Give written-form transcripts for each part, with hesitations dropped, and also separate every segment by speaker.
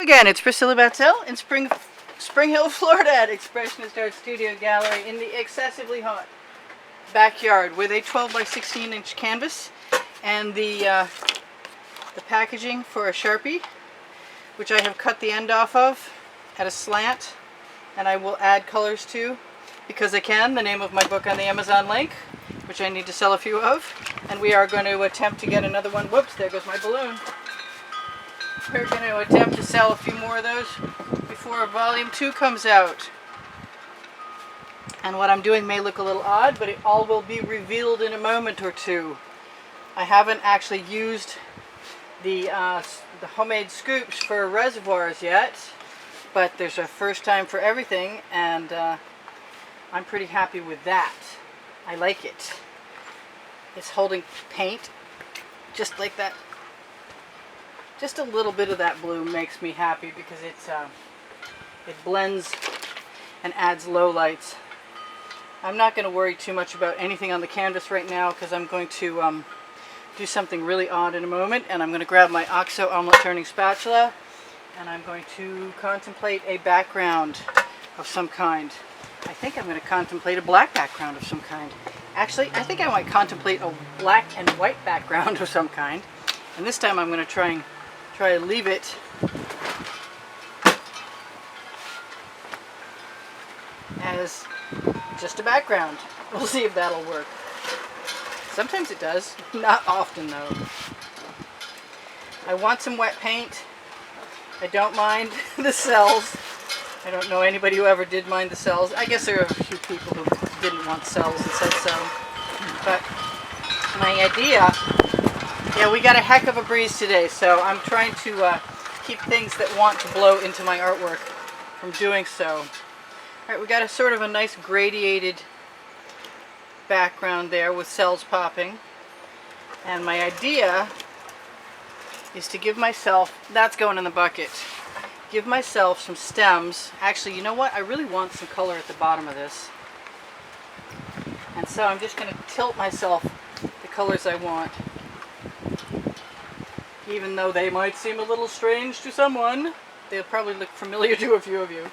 Speaker 1: Again, it's Priscilla Batzell in Spring Hill, Florida at Expressionist Art Studio Gallery in the excessively hot backyard with a 12 by 16 inch canvas and the packaging for a Sharpie, which I have cut the end off of at a slant, and I will add colors to because I can, the name of my book on the Amazon link, which I need to sell a few of, and we are going to attempt to get another one. Whoops, there goes my balloon. We're going to attempt to sell a few more of those before volume 2 comes out. And what I'm doing may look a little odd, but it all will be revealed in a moment or two. I haven't actually used the homemade scoops for reservoirs yet, but there's a first time for everything, and I'm pretty happy with that. I like it. It's holding paint just like that. Just a little bit of that blue makes me happy because it blends and adds low lights. I'm not going to worry too much about anything on the canvas right now because I'm going to do something really odd in a moment, and I'm going to grab my OXO omelet turning spatula and I'm going to contemplate a background of some kind. I think I'm going to contemplate a black background of some kind. Actually, I think I might contemplate a black and white background of some kind, and this time I'm going to try to leave it as just a background. We'll see if that'll work. Sometimes it does, not often though. I want some wet paint. I don't mind the cells. I don't know anybody who ever did mind the cells. I guess there are a few people who didn't want cells and said so. But my idea, yeah, we got a heck of a breeze today, so I'm trying to keep things that want to blow into my artwork from doing so. Alright, we got a sort of a nice gradiated background there with cells popping. And my idea is to give myself, that's going in the bucket, give myself some stems. Actually, you know what? I really want some color at the bottom of this. And so I'm just going to tilt myself the colors I want. Even though they might seem a little strange to someone, they'll probably look familiar to a few of you.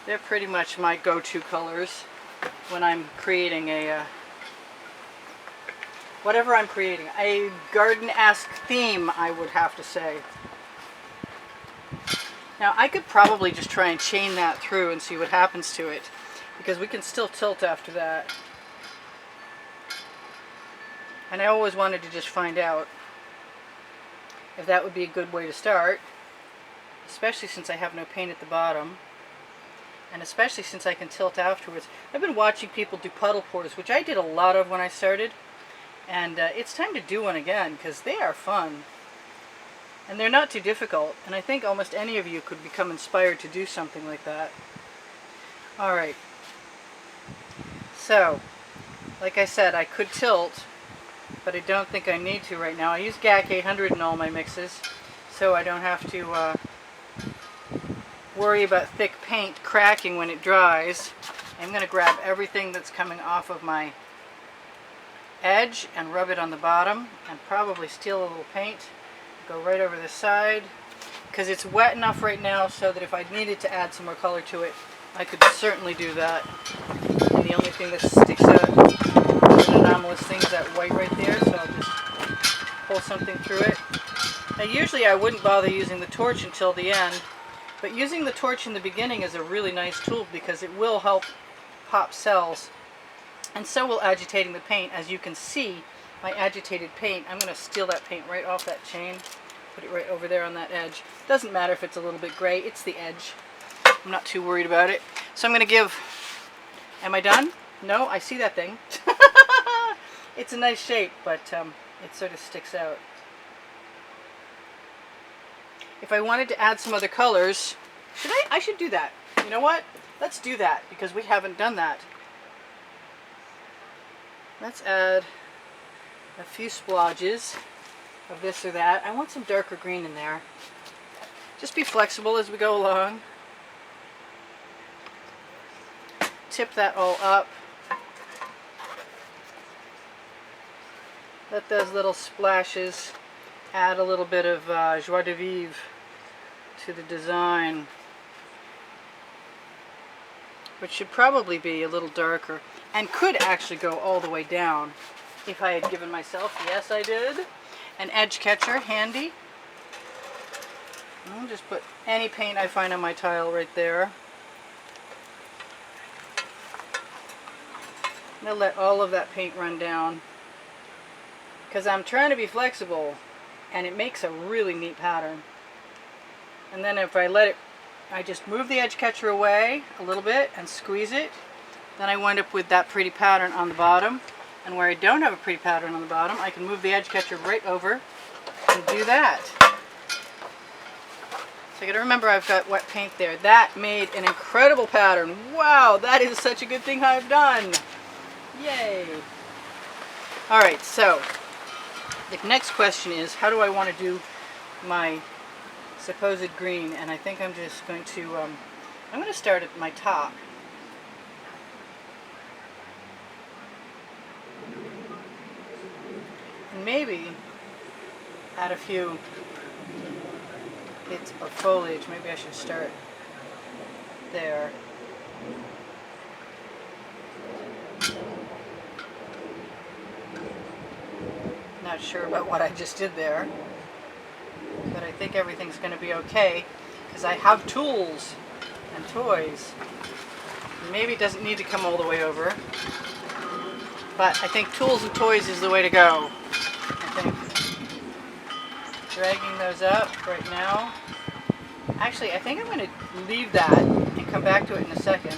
Speaker 1: They're pretty much my go-to colors when I'm creating a, whatever I'm creating, a garden-esque theme, I would have to say. Now, I could probably just try and chain that through and see what happens to it, because we can still tilt after that. And I always wanted to just find out if that would be a good way to start, especially since I have no paint at the bottom, and especially since I can tilt afterwards. I've been watching people do puddle pours, which I did a lot of when I started, and it's time to do one again because they are fun. And they're not too difficult, and I think almost any of you could become inspired to do something like that. Alright, so, like I said, I could tilt, but I don't think I need to right now. I use GAC 800 in all my mixes, so I don't have to worry about thick paint cracking when it dries. I'm going to grab everything that's coming off of my edge and rub it on the bottom, and probably steal a little paint, go right over the side, because it's wet enough right now so that if I needed to add some more color to it, I could certainly do that. And the only thing that sticks out, an anomalous thing, is that white right there, so I'll just pull something through it. Now usually I wouldn't bother using the torch until the end, but using the torch in the beginning is a really nice tool because it will help pop cells, and so will agitating the paint. As you can see, my agitated paint, I'm going to steal that paint right off that chain, put it right over there on that edge. Doesn't matter if it's a little bit gray, it's the edge. I'm not too worried about it. So I'm going to give, am I done? No, I see that thing. It's a nice shape, but it sort of sticks out. If I wanted to add some other colors, I should do that. You know what? Let's do that, because we haven't done that. Let's add a few splodges of this or that. I want some darker green in there. Just be flexible as we go along. Tip that all up. Let those little splashes add a little bit of joie de vivre to the design, which should probably be a little darker and could actually go all the way down if I had given myself, yes I did, an edge catcher handy. I'll just put any paint I find on my tile right there. I'll let all of that paint run down because I'm trying to be flexible and it makes a really neat pattern. And then if I let it, I just move the edge catcher away a little bit and squeeze it. Then I wind up with that pretty pattern on the bottom. And where I don't have a pretty pattern on the bottom, I can move the edge catcher right over and do that. So I gotta remember I've got wet paint there. That made an incredible pattern. Wow, that is such a good thing I've done. Yay. Alright, so the next question is, how do I want to do my supposed green? And I think I'm just going to, I'm going to start at my top. And maybe add a few bits of foliage. Maybe I should start there. Not sure about what I just did there, but I think everything's going to be okay because I have tools and toys. Maybe it doesn't need to come all the way over, but I think tools and toys is the way to go. I think dragging those up right now. Actually, I think I'm going to leave that and come back to it in a second,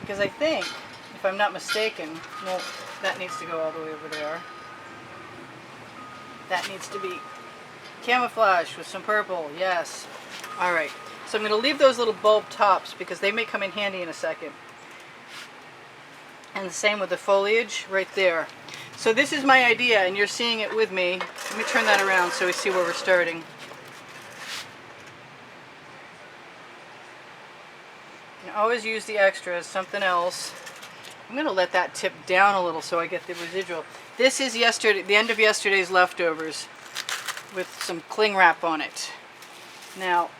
Speaker 1: because I think, if I'm not mistaken, well, that needs to go all the way over there. That needs to be camouflaged with some purple, yes. Alright, so I'm going to leave those little bulb tops because they may come in handy in a second. And the same with the foliage right there. So this is my idea, and you're seeing it with me. Let me turn that around so we see where we're starting. You can always use the extras, something else. I'm going to let that tip down a little so I get the residual. This is yesterday, the end of yesterday's leftovers with some cling wrap on it. Now,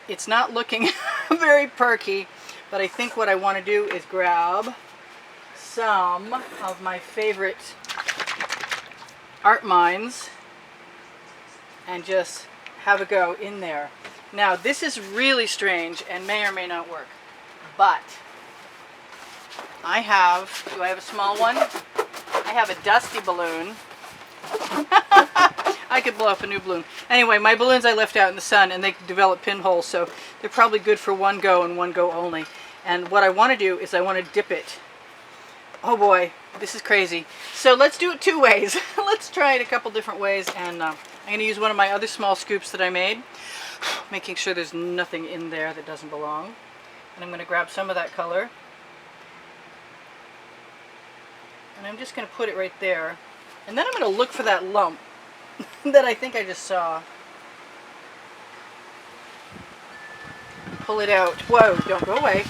Speaker 1: it's not looking very perky, but I think what I want to do is grab some of my favorite art mines and just have a go in there. Now, this is really strange and may or may not work, but I have, do I have a small one? I have a dusty balloon. I could blow up a new balloon. Anyway, my balloons I left out in the sun and they develop pinholes, so they're probably good for one go and one go only. And what I want to do is I want to dip it. Oh boy, this is crazy. So let's do it two ways. Let's try it a couple different ways, and I'm going to use one of my other small scoops that I made, making sure there's nothing in there that doesn't belong. And I'm going to grab some of that color. And I'm just going to put it right there. And then I'm going to look for that lump that I think I just saw. Pull it out. Whoa, don't go away.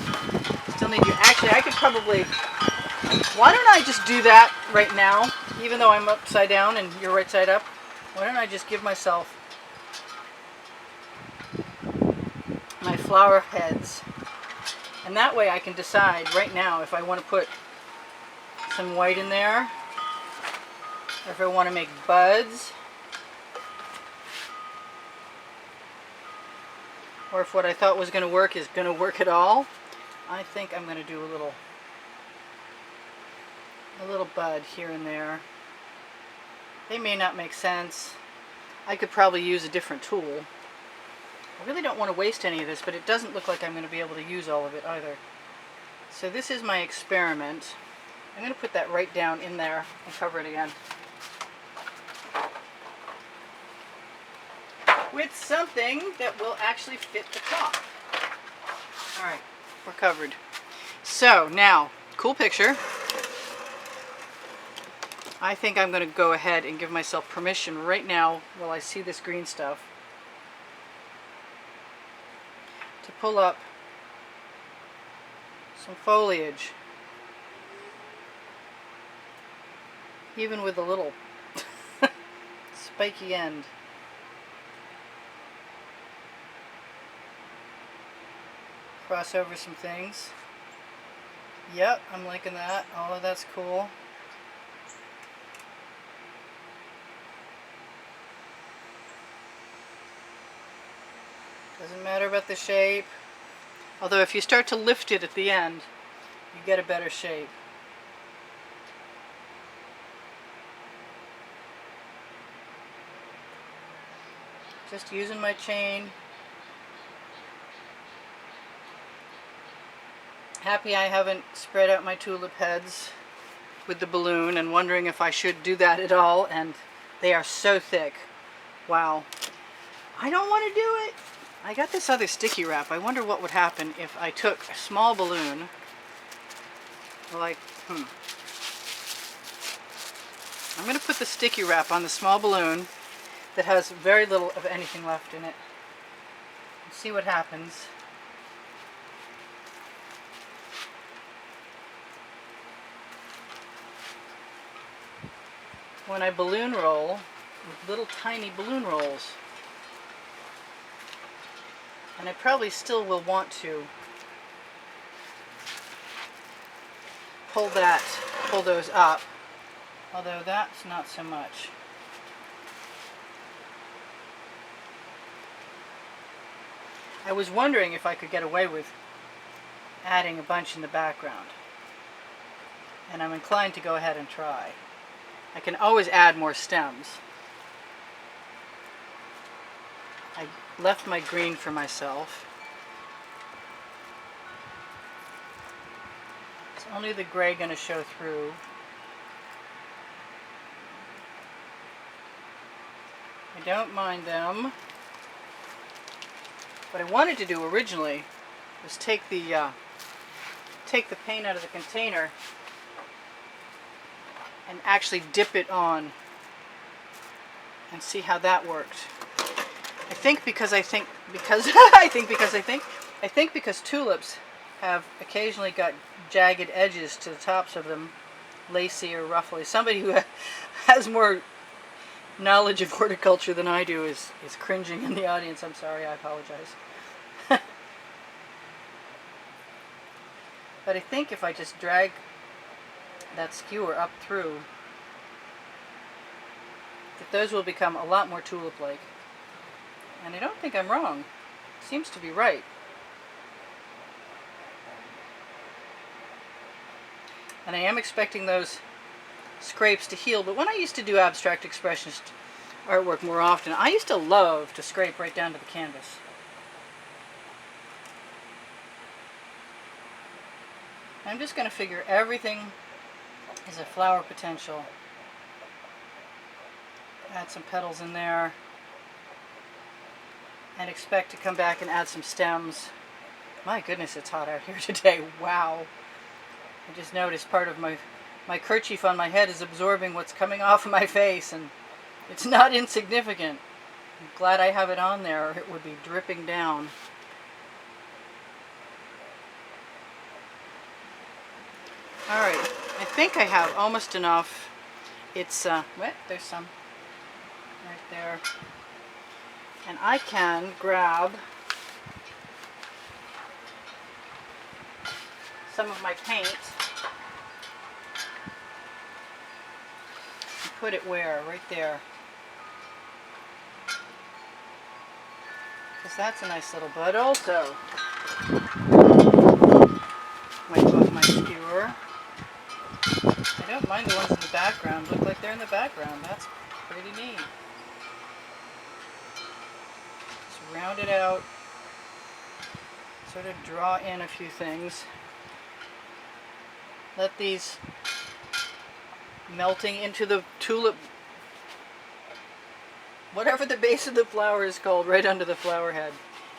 Speaker 1: Still need you. Actually, I could probably... Why don't I just do that right now, even though I'm upside down and you're right side up? Why don't I just give myself my flower heads? And that way I can decide right now if I want to put some white in there, or if I want to make buds, or if what I thought was going to work is going to work at all. I think I'm going to do a little bud here and there. They may not make sense. I could probably use a different tool. I really don't want to waste any of this, but it doesn't look like I'm going to be able to use all of it either. So this is my experiment. I'm going to put that right down in there and cover it again with something that will actually fit the top. Alright, we're covered. So now, cool picture. I think I'm going to go ahead and give myself permission right now while I see this green stuff to pull up some foliage. even with a little spiky end. Cross over some things. Yep, I'm liking that. All of that's cool. Doesn't matter about the shape. Although if you start to lift it at the end, you get a better shape. Just using my chain. Happy I haven't spread out my tulip heads with the balloon and wondering if I should do that at all, and they are so thick. Wow. I don't want to do it. I got this other sticky wrap. I wonder what would happen if I took a small balloon, like, I'm going to put the sticky wrap on the small balloon that has very little of anything left in it. And see what happens. When I balloon roll with little tiny balloon rolls. And I probably still will want to pull those up, although that's not so much. I was wondering if I could get away with adding a bunch in the background, and I'm inclined to go ahead and try. I can always add more stems. I left my green for myself. It's only the gray going to show through. I don't mind them. What I wanted to do originally was take the paint out of the container and actually dip it on and see how that worked. I think because tulips have occasionally got jagged edges to the tops of them, lacy or ruffly. Somebody who has more knowledge of horticulture than I do is cringing in the audience. I'm sorry, I apologize. But I think if I just drag that skewer up through, that those will become a lot more tulip-like. And I don't think I'm wrong. It seems to be right. And I am expecting those scrapes to heal, but when I used to do abstract expressionist artwork more often, I used to love to scrape right down to the canvas. I'm just going to figure everything is a flower potential. Add some petals in there. And expect to come back and add some stems. My goodness, it's hot out here today. Wow. I just noticed part of my kerchief on my head is absorbing what's coming off of my face, and it's not insignificant. I'm glad I have it on there, or it would be dripping down. Alright, I think I have almost enough. It's, there's some right there. And I can grab some of my paint and put it where? Right there. Because that's a nice little bud also. Wipe off my skewer. I don't mind the ones in the background. Look like they're in the background. That's pretty neat. Round it out, sort of draw in a few things. Let these melting into the tulip, whatever the base of the flower is called, right under the flower head.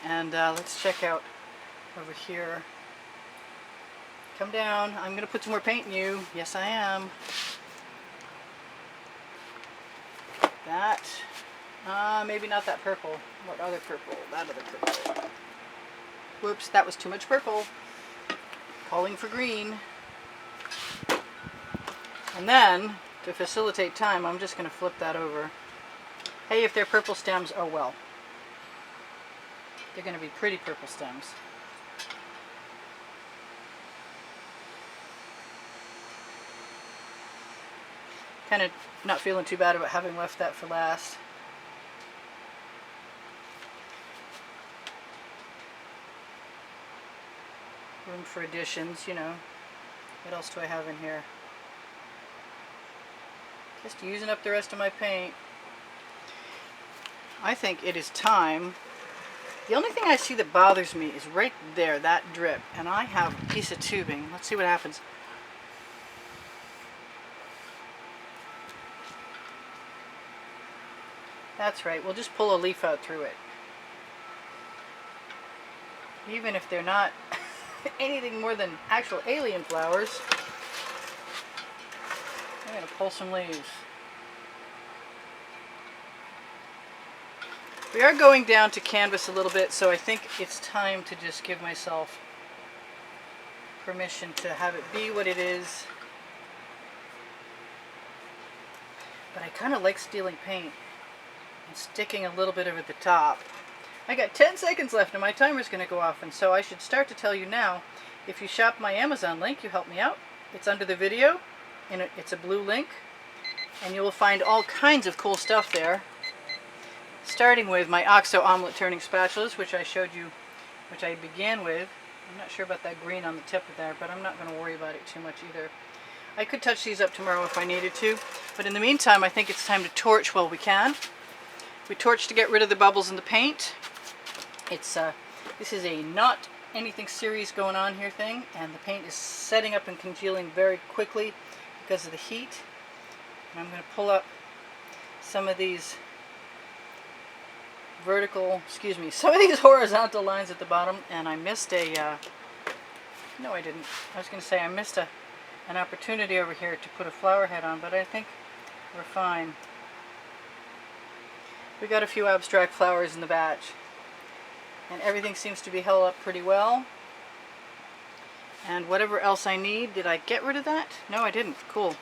Speaker 1: And let's check out over here. Come down. I'm going to put some more paint in you. Yes, I am. That. Maybe not that purple. What other purple? That other purple. Whoops, that was too much purple. Calling for green. And then to facilitate time, I'm just going to flip that over. Hey, if they're purple stems, oh well. They're going to be pretty purple stems. Kind of not feeling too bad about having left that for last. Room for additions, you know. What else do I have in here? Just using up the rest of my paint. I think it is time. The only thing I see that bothers me is right there, that drip. And I have a piece of tubing. Let's see what happens. That's right, we'll just pull a leaf out through it. Even if they're not anything more than actual alien flowers, I'm going to pull some leaves. We are going down to canvas a little bit, so I think it's time to just give myself permission to have it be what it is. But I kind of like stealing paint and sticking a little bit of it at the top. I got 10 seconds left and my timer's going to go off, and so I should start to tell you now, if you shop my Amazon link, you help me out. It's under the video, and it's a blue link, and you will find all kinds of cool stuff there, starting with my OXO omelet turning spatulas, which I showed you, which I began with. I'm not sure about that green on the tip of there, but I'm not going to worry about it too much either. I could touch these up tomorrow if I needed to, but in the meantime, I think it's time to torch while we can. We torch to get rid of the bubbles in the paint. It's this is a not anything serious going on here thing, and the paint is setting up and congealing very quickly because of the heat. And I'm going to pull up some of these some of these horizontal lines at the bottom, and I missed a, no I didn't, I was going to say I missed an opportunity over here to put a flower head on, but I think we're fine. We got a few abstract flowers in the batch, and everything seems to be held up pretty well. And whatever else I need, did I get rid of that? No, I didn't. Cool.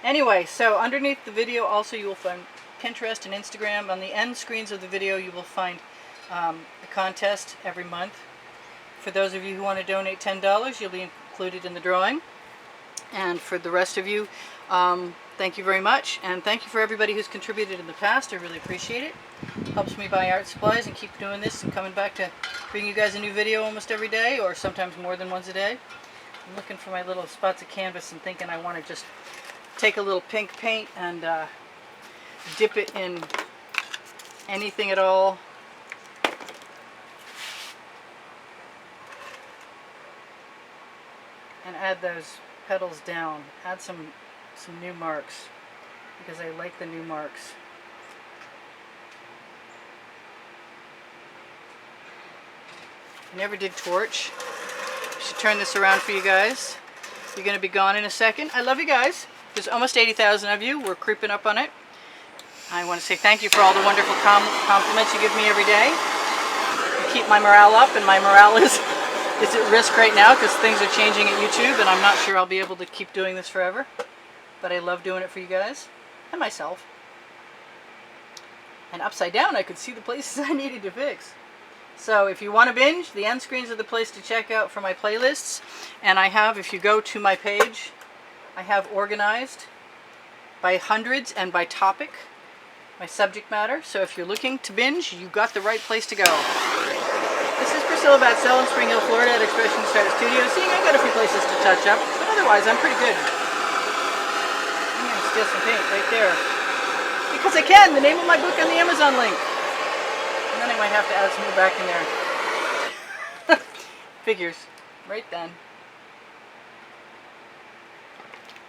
Speaker 1: Anyway, so underneath the video also you will find Pinterest and Instagram. On the end screens of the video you will find a contest every month. For those of you who want to donate $10, you'll be included in the drawing. And for the rest of you, thank you very much, and thank you for everybody who's contributed in the past. I really appreciate it. Helps me buy art supplies and keep doing this and coming back to bring you guys a new video almost every day, or sometimes more than once a day. I'm looking for my little spots of canvas and thinking I want to just take a little pink paint and dip it in anything at all. And add those petals down. Add some new marks, because I like the new marks. I never did torch. I should turn this around for you guys. You're going to be gone in a second. I love you guys. There's almost 80,000 of you. We're creeping up on it. I want to say thank you for all the wonderful compliments you give me every day. You keep my morale up, and my morale is at risk right now because things are changing at YouTube, and I'm not sure I'll be able to keep doing this forever. But I love doing it for you guys and myself. And upside down, I could see the places I needed to fix. So if you want to binge, the end screens are the place to check out for my playlists. And I have, if you go to my page, I have organized by hundreds and by topic my subject matter. So if you're looking to binge, you got the right place to go. This is Priscilla Batzell in Spring Hill, Florida at Expressionist Art Studio. Seeing I got a few places to touch up, but otherwise I'm pretty good. I'm going to steal some paint right there. Because I can! The name of my book on the Amazon link. And then I might have to add some more back in there. Figures. Right then.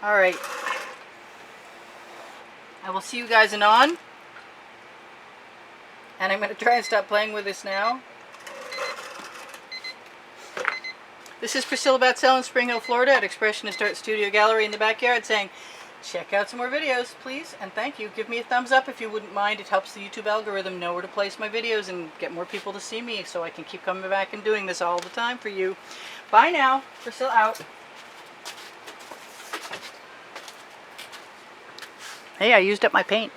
Speaker 1: Alright. I will see you guys anon. And I'm going to try and stop playing with this now. This is Priscilla Batzell in Spring Hill, Florida at Expressionist Art Studio Gallery in the backyard saying, check out some more videos, please, and thank you. Give me a thumbs up if you wouldn't mind. It helps the YouTube algorithm know where to place my videos and get more people to see me so I can keep coming back and doing this all the time for you. Bye now. Priscilla out. Hey, I used up my paint.